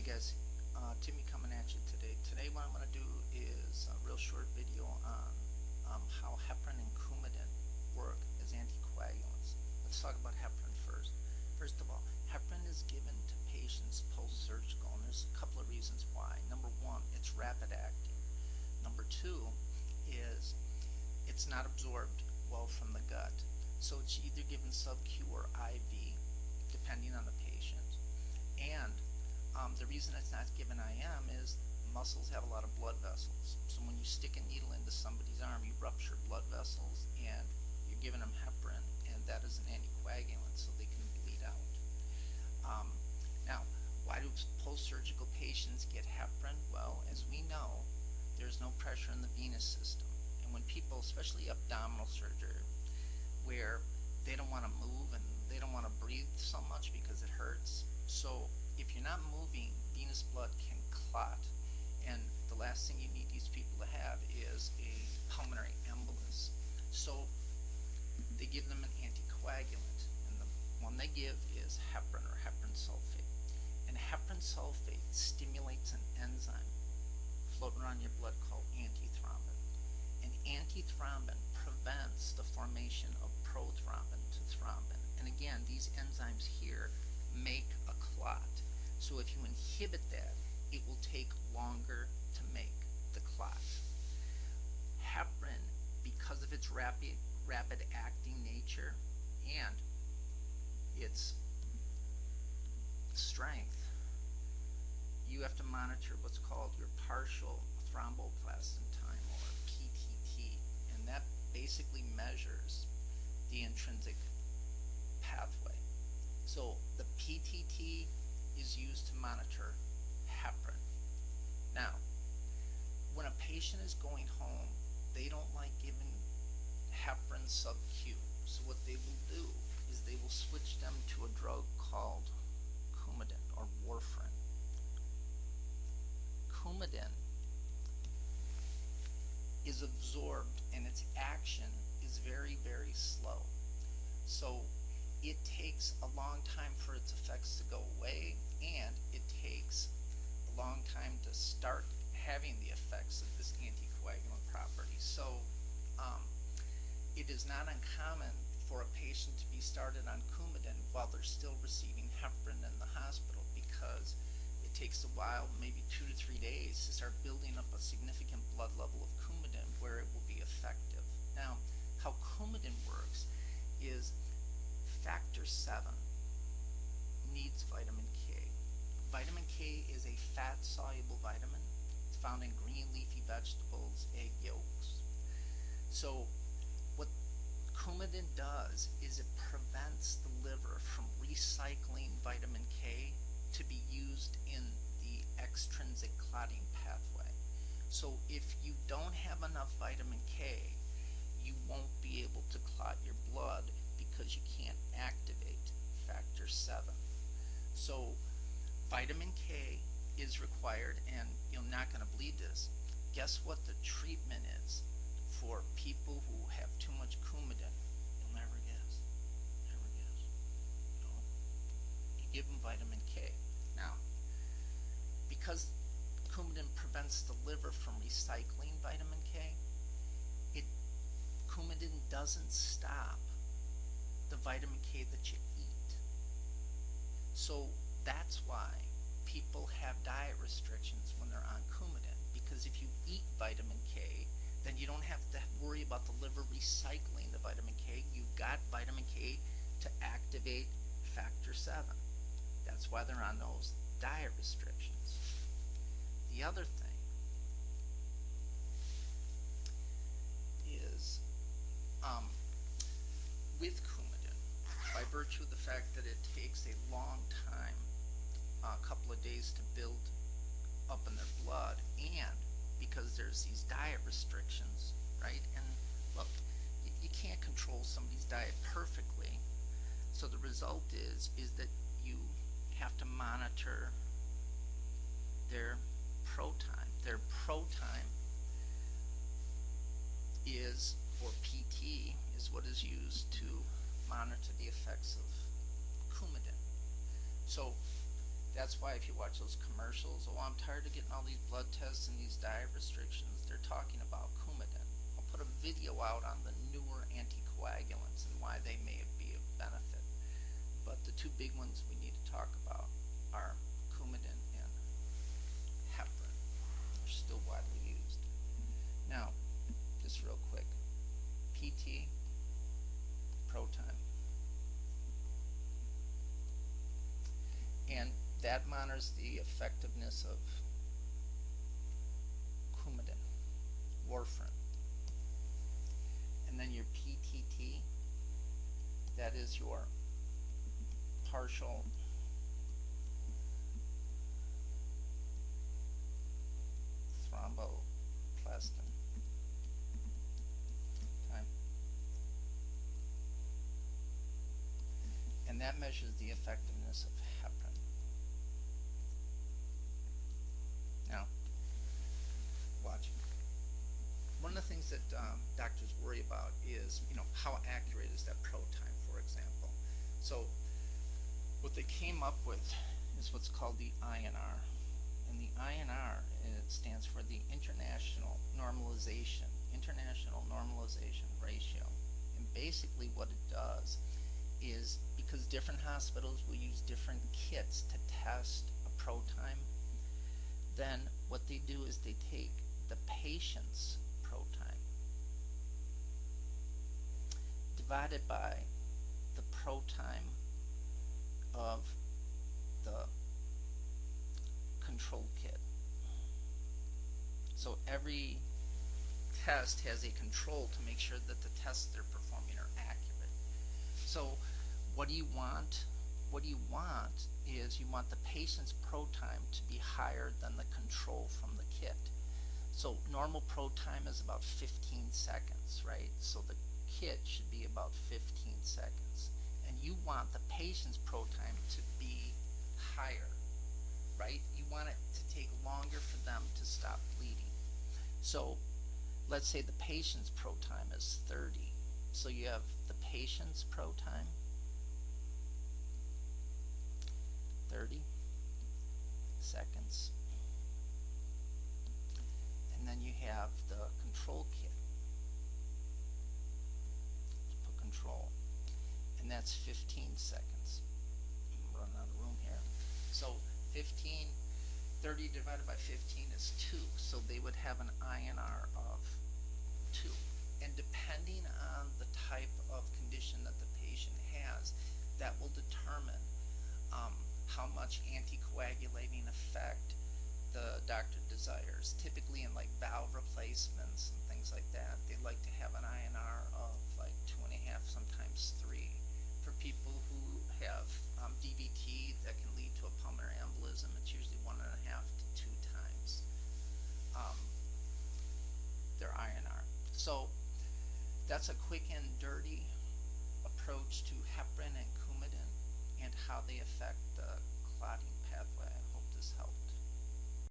guys, Timmy coming at you today. Today what I'm going to do is a real short video on how heparin and Coumadin work as anticoagulants. Let's talk about heparin first. First of all, heparin is given to patients post-surgical, and there's a couple of reasons why. Number one, it's rapid acting. Number two is it's not absorbed well from the gut. So it's either given sub-Q or IV, depending on the patient. And the reason it's not given IM is muscles have a lot of blood vessels. So when you stick a needle into somebody's arm, you rupture blood vessels, and you're giving them heparin, and that is an anticoagulant, so they can bleed out. Now, why do post-surgical patients get heparin? Well, as we know, there's no pressure in the venous system. And when people, especially abdominal surgery, where they don't want to move and they don't want to breathe so much because it hurts. So if you're not moving, venous blood can clot, and the last thing you need these people to have is a pulmonary embolus. So they give them an anticoagulant, and the one they give is heparin or heparin sulfate. And heparin sulfate stimulates an enzyme floating around your blood called antithrombin. And antithrombin prevents the formation of prothrombin to thrombin. And again, these enzymes here make a clot. So if you inhibit that, it will take longer to make the clot. Heparin, because of its rapid acting nature and its strength, you have to monitor what's called your partial thromboplastin time, or PTT, and that basically measures the intrinsic pathway. So the PTT is used to monitor heparin. Now, when a patient is going home, they don't like giving heparin sub-Q. So what they will do is they will switch them to a drug called Coumadin or warfarin. Coumadin is absorbed, and its action is very, very slow. So it takes a long time for its effects to go away, and it takes a long time to start having the effects of this anticoagulant property. So it is not uncommon for a patient to be started on Coumadin while they're still receiving heparin in the hospital, because it takes a while, maybe 2 to 3 days, to start building up a significant blood level of Coumadin where it will be effective. Now, how Coumadin works is factor 7 needs vitamin K. Vitamin K is a fat-soluble vitamin. It's found in green leafy vegetables, egg yolks. So what Coumadin does is it prevents the liver from recycling vitamin K to be used in the extrinsic clotting pathway. So if you don't have enough vitamin K, you won't be able to clot your blood because you can't activate factor 7. So vitamin K is required, and you're not going to believe this. Guess what the treatment is for people who have too much Coumadin? You'll never guess. Never guess. You give them vitamin K. Now, because Coumadin prevents the liver from recycling vitamin K, Coumadin doesn't stop the vitamin K that you eat. So that's why people have diet restrictions when they're on Coumadin, because if you eat vitamin K, then you don't have to worry about the liver recycling the vitamin K. You've got vitamin K to activate factor 7. That's why they're on those diet restrictions. The other thing is with Coumadin, by virtue of the fact that it takes a long time, a couple of days to build up in their blood, and because there's these diet restrictions, right? And look, you can't control somebody's diet perfectly, so the result is that you have to monitor their pro time. Their pro time is, or PT, is what is used to monitor the effects of Coumadin. So That's why if you watch those commercials, oh, I'm tired of getting all these blood tests and these diet restrictions, they're talking about Coumadin. I'll put a video out on the newer anticoagulants and why they may be of benefit. But the two big ones we need to talk about are Coumadin and heparin. They're still widely used. Now, just real quick, PT, pro time. And that monitors the effectiveness of Coumadin, warfarin. And then your PTT, that is your partial thromboplastin time. And that measures the effectiveness of heparin. Now, watch. One of the things that doctors worry about is, how accurate is that pro time, for example. So what they came up with is what's called the INR. And the INR, it stands for the International Normalization Ratio. And basically what it does is, because different hospitals will use different kits to test a pro time, then what they do is they take the patient's pro time divided by the pro time of the control kit. So every test has a control to make sure that the tests they're performing are accurate. So what do you want? What you want is you want the patient's pro time to be higher than the control from the kit. So normal pro time is about 15 seconds, right? So the kit should be about 15 seconds. And you want the patient's pro time to be higher, right? You want it to take longer for them to stop bleeding. So let's say the patient's pro time is 30. So you have the patient's pro time, 30 seconds. And then you have the control kit. Let's put control. And that's 15 seconds. I'm running out of room here. So 30 divided by 15 is 2. So they would have an INR of 2. And depending on the type of condition that the patient has, that will determine how much anticoagulating effect the doctor desires. Typically in like valve replacements and things like that, they like to have an INR of like 2.5, sometimes 3. For people who have DVT that can lead to a pulmonary embolism, it's usually 1.5 to 2 times their INR. So that's a quick and dirty approach to heparin and Coumadin and how they affect the clotting pathway. I hope this helped.